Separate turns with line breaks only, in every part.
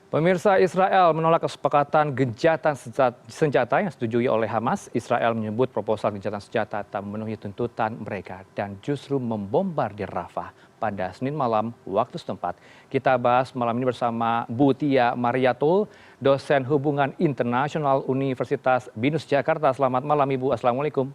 Pemirsa, Israel menolak kesepakatan gencatan senjata yang disetujui oleh Hamas. Israel menyebut proposal gencatan senjata tak memenuhi tuntutan mereka dan justru membombardir Rafah pada Senin malam waktu setempat. Kita bahas malam ini bersama Bu Tia Mariatul, dosen hubungan internasional Universitas BINUS Jakarta. Selamat malam Ibu, Assalamualaikum.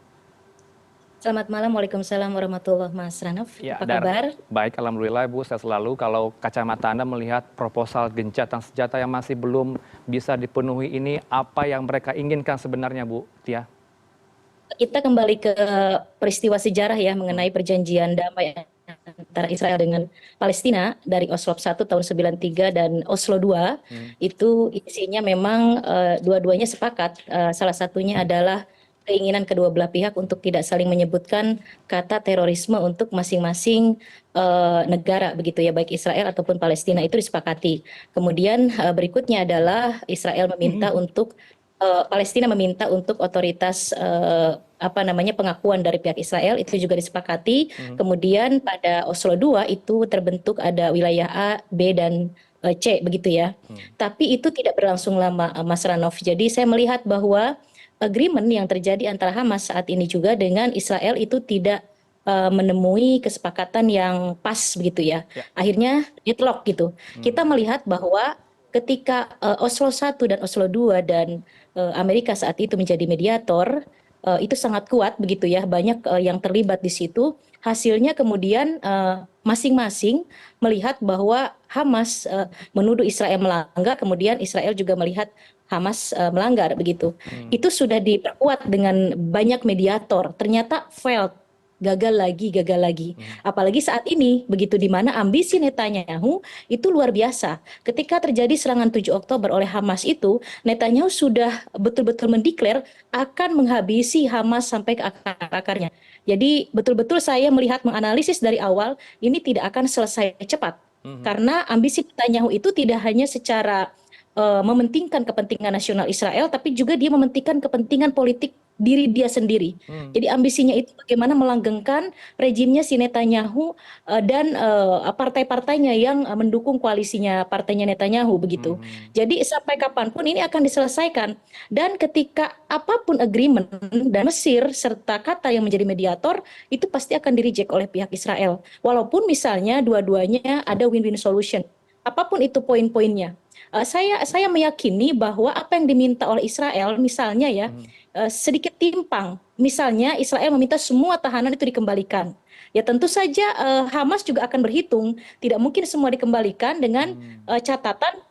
Selamat malam, Waalaikumsalam warahmatullahi Mas Ranov.
Ya,
Apa kabar?
baik, alhamdulillah Bu, saya selalu. Kalau kacamata Anda melihat proposal gencatan senjata yang masih belum bisa dipenuhi ini, apa yang mereka inginkan sebenarnya Bu Tia?
Kita kembali ke peristiwa sejarah ya mengenai perjanjian damai antara Israel dengan Palestina dari Oslo 1 tahun 93 dan Oslo 2. Itu isinya memang dua-duanya sepakat. Salah satunya adalah keinginan kedua belah pihak untuk tidak saling menyebutkan kata terorisme untuk masing-masing negara begitu ya, baik Israel ataupun Palestina, itu disepakati. Kemudian berikutnya adalah Palestina meminta untuk otoritas pengakuan dari pihak Israel, itu juga disepakati. Kemudian pada Oslo 2 itu terbentuk ada wilayah A, B dan C begitu ya. Tapi itu tidak berlangsung lama, Mas Ranov. Jadi saya melihat bahwa agreement yang terjadi antara Hamas saat ini juga dengan Israel itu tidak menemui kesepakatan yang pas begitu ya. Akhirnya deadlock gitu. Kita melihat bahwa ketika Oslo 1 dan Oslo 2 dan Amerika saat itu menjadi mediator, itu sangat kuat begitu ya, banyak yang terlibat di situ. Hasilnya kemudian masing-masing melihat bahwa Hamas menuduh Israel melanggar, kemudian Israel juga melihat Hamas melanggar begitu. Itu sudah diperkuat dengan banyak mediator, ternyata failed, gagal lagi. Apalagi saat ini begitu, di mana ambisi Netanyahu itu luar biasa. Ketika terjadi serangan 7 Oktober oleh Hamas itu, Netanyahu sudah betul-betul mendeklar akan menghabisi Hamas sampai ke akar-akarnya. Jadi betul-betul saya melihat, menganalisis dari awal, ini tidak akan selesai cepat. Karena ambisi Netanyahu itu tidak hanya secara mementingkan kepentingan nasional Israel, tapi juga dia mementingkan kepentingan politik diri dia sendiri. Jadi ambisinya itu bagaimana melanggengkan rejimnya si Netanyahu dan partai-partainya yang mendukung koalisinya partainya Netanyahu begitu. Jadi sampai kapanpun ini akan diselesaikan, dan ketika apapun agreement dan Mesir serta Qatar yang menjadi mediator itu pasti akan di-reject oleh pihak Israel. Walaupun misalnya dua-duanya ada win-win solution. Apapun itu poin-poinnya. Saya meyakini bahwa apa yang diminta oleh Israel misalnya ya sedikit timpang. Misalnya Israel meminta semua tahanan itu dikembalikan. Ya tentu saja Hamas juga akan berhitung, tidak mungkin semua dikembalikan dengan catatan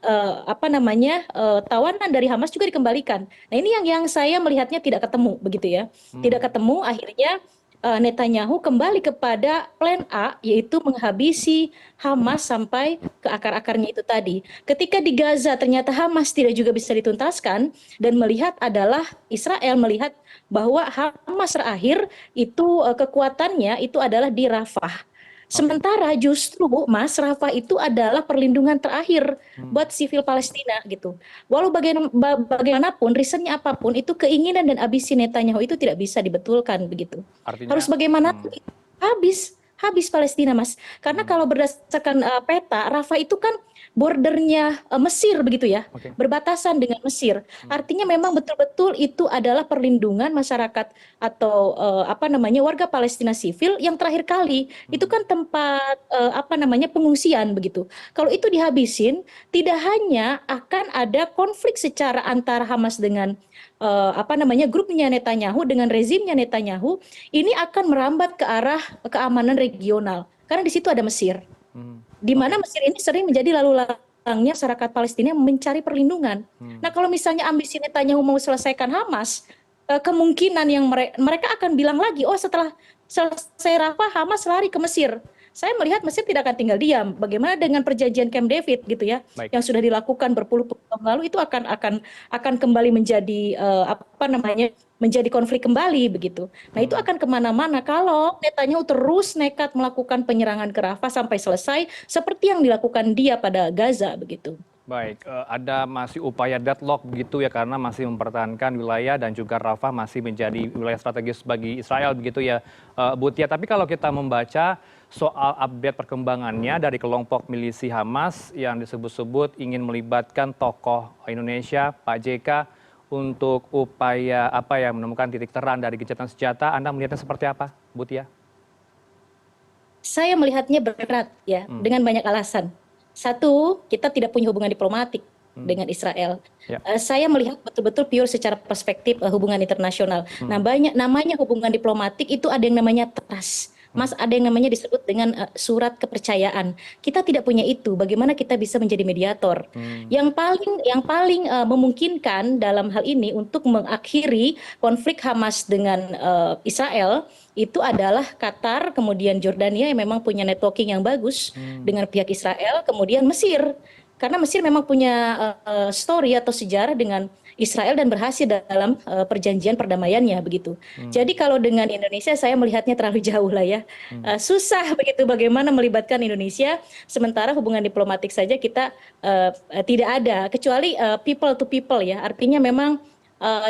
tawanan dari Hamas juga dikembalikan. Nah ini yang saya melihatnya tidak ketemu begitu ya. Tidak ketemu, akhirnya Netanyahu kembali kepada plan A, yaitu menghabisi Hamas sampai ke akar-akarnya itu tadi. Ketika di Gaza ternyata Hamas tidak juga bisa dituntaskan, dan melihat adalah Israel melihat bahwa Hamas terakhir itu kekuatannya itu adalah di Rafah. Sementara justru Mas, Rafah itu adalah perlindungan terakhir buat sivil Palestina gitu. Walau bagaimanapun, reasonnya apapun, itu keinginan dan ambisi Netanyahu itu tidak bisa dibetulkan begitu. Harus
Artinya,
bagaimanapun habis Palestina, Mas. Karena kalau berdasarkan peta, Rafah itu kan bordernya Mesir begitu ya,
oke.
berbatasan dengan Mesir. Artinya memang betul-betul itu adalah perlindungan masyarakat atau warga Palestina sivil yang terakhir kali. Itu kan tempat pengungsian begitu. Kalau itu dihabisin, tidak hanya akan ada konflik secara antara Hamas dengan grupnya Netanyahu dengan rezimnya Netanyahu, ini akan merambat ke arah keamanan regional. Karena di situ ada Mesir. Di mana Mesir ini sering menjadi lalu langnya masyarakat Palestina mencari perlindungan. Nah, kalau misalnya ambisi Netanyahu mau selesaikan Hamas, kemungkinan yang mereka akan bilang lagi, oh setelah selesai Rafah, Hamas lari ke Mesir. Saya melihat Mesir tidak akan tinggal diam. Bagaimana dengan perjanjian Camp David gitu ya,
Baik.
yang sudah dilakukan berpuluh-puluh tahun lalu, itu akan kembali menjadi menjadi konflik kembali begitu. Nah itu akan kemana-mana kalau Netanyahu terus nekat melakukan penyerangan ke Rafah sampai selesai seperti yang dilakukan dia pada Gaza begitu.
Baik, ada masih upaya deadlock begitu ya, karena masih mempertahankan wilayah dan juga Rafah masih menjadi wilayah strategis bagi Israel begitu ya, Bu Tia. Tapi kalau kita membaca soal update perkembangannya dari kelompok milisi Hamas yang disebut-sebut ingin melibatkan tokoh Indonesia, Pak JK, untuk upaya menemukan titik terang dari gencatan senjata. Anda melihatnya seperti apa, Bu Tia?
Saya melihatnya berat ya, dengan banyak alasan. Satu, kita tidak punya hubungan diplomatik dengan Israel.
Ya.
Saya melihat betul-betul pure secara perspektif hubungan internasional. Nah, namanya hubungan diplomatik itu ada yang namanya trust. Mas, ada yang namanya disebut dengan surat kepercayaan. Kita tidak punya itu. Bagaimana kita bisa menjadi mediator? Yang paling memungkinkan dalam hal ini untuk mengakhiri konflik Hamas dengan Israel itu adalah Qatar, kemudian Jordania yang memang punya networking yang bagus dengan pihak Israel, kemudian Mesir. Karena Mesir memang punya story atau sejarah dengan Israel dan berhasil dalam perjanjian perdamaiannya begitu. Jadi kalau dengan Indonesia saya melihatnya terlalu jauh lah ya. Susah begitu bagaimana melibatkan Indonesia sementara hubungan diplomatik saja kita tidak ada kecuali people to people ya. Artinya memang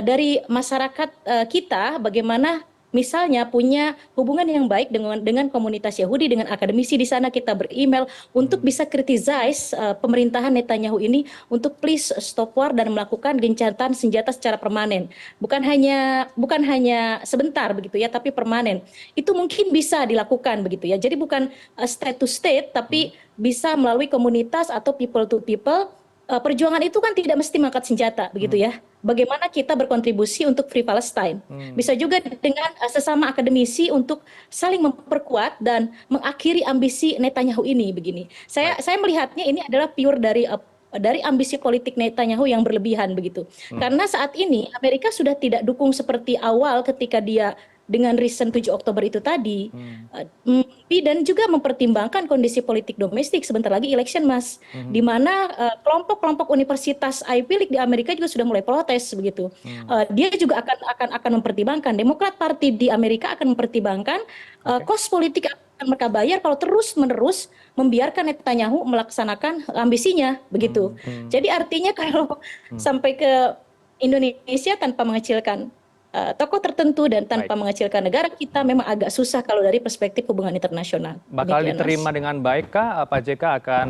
dari masyarakat kita bagaimana misalnya punya hubungan yang baik dengan komunitas Yahudi, dengan akademisi di sana, kita beremail untuk bisa criticize pemerintahan Netanyahu ini untuk please stop war dan melakukan gencatan senjata secara permanen. Bukan hanya sebentar begitu ya, tapi permanen. Itu mungkin bisa dilakukan begitu ya. Jadi bukan state to state, tapi bisa melalui komunitas atau people to people. Perjuangan itu kan tidak mesti mengangkat senjata begitu ya. Bagaimana kita berkontribusi untuk Free Palestine. Bisa juga dengan sesama akademisi untuk saling memperkuat dan mengakhiri ambisi Netanyahu ini begini. Saya melihatnya ini adalah pure dari ambisi politik Netanyahu yang berlebihan begitu. Karena saat ini Amerika sudah tidak dukung seperti awal ketika dia dengan recent 7 Oktober itu tadi, dan juga mempertimbangkan kondisi politik domestik sebentar lagi election Mas, di mana kelompok-kelompok universitas Ivy League di Amerika juga sudah mulai protes begitu. Dia juga akan mempertimbangkan, Demokrat Party di Amerika akan mempertimbangkan kos politik akan mereka bayar kalau terus-menerus membiarkan Netanyahu melaksanakan ambisinya begitu. Jadi artinya kalau sampai ke Indonesia tanpa mengecilkan tokoh tertentu dan tanpa mengecilkan negara kita memang agak susah kalau dari perspektif hubungan internasional.
Bakal
Demikian,
diterima
Mas.
dengan baik kah Pak JK akan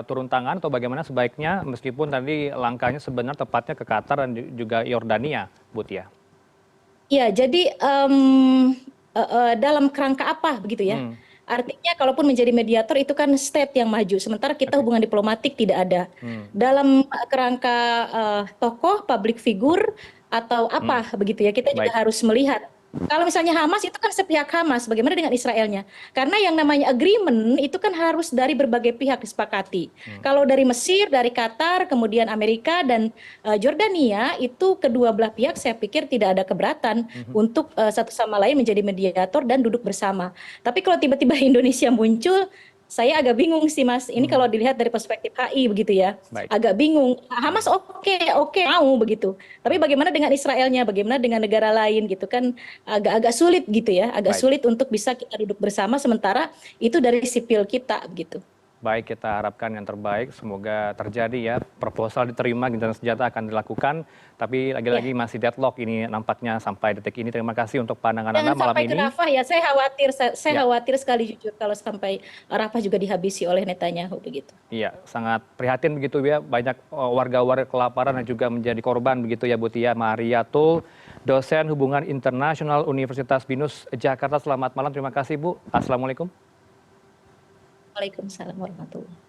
turun tangan atau bagaimana sebaiknya meskipun tadi langkahnya sebenarnya tepatnya ke Qatar dan juga Yordania, Bu Tia?
Ya, jadi dalam kerangka apa begitu ya? Artinya kalaupun menjadi mediator itu kan state yang maju, sementara kita hubungan diplomatik tidak ada. Dalam kerangka tokoh, public figure atau apa begitu ya, kita juga harus melihat. Kalau misalnya Hamas itu kan sepihak Hamas, bagaimana dengan Israelnya? Karena yang namanya agreement itu kan harus dari berbagai pihak disepakati. Kalau dari Mesir, dari Qatar, kemudian Amerika dan Jordania itu kedua belah pihak saya pikir tidak ada keberatan untuk satu sama lain menjadi mediator dan duduk bersama. Tapi kalau tiba-tiba Indonesia muncul, saya agak bingung sih Mas. Ini kalau dilihat dari perspektif HI begitu ya. Agak bingung. Hamas oke mau begitu. Tapi bagaimana dengan Israelnya? Bagaimana dengan negara lain gitu kan agak sulit gitu ya. Agak sulit untuk bisa kita duduk bersama sementara itu dari sipil kita begitu.
Baik, kita harapkan yang terbaik. Semoga terjadi ya. Proposal diterima, gencatan senjata akan dilakukan. Tapi lagi-lagi masih deadlock ini nampaknya sampai detik ini. Terima kasih untuk pandangan Anda malam ini.
Jangan sampai ke Rafah ya. Saya khawatir sekali jujur kalau sampai Rafah juga dihabisi oleh Netanyahu begitu.
Iya, sangat prihatin begitu ya. Banyak warga-warga kelaparan dan juga menjadi korban begitu ya Bu Tia Mariatul, dosen hubungan internasional Universitas Binus Jakarta. Selamat malam. Terima kasih Bu. Assalamualaikum.
Waalaikumsalam warahmatullahi wabarakatuh.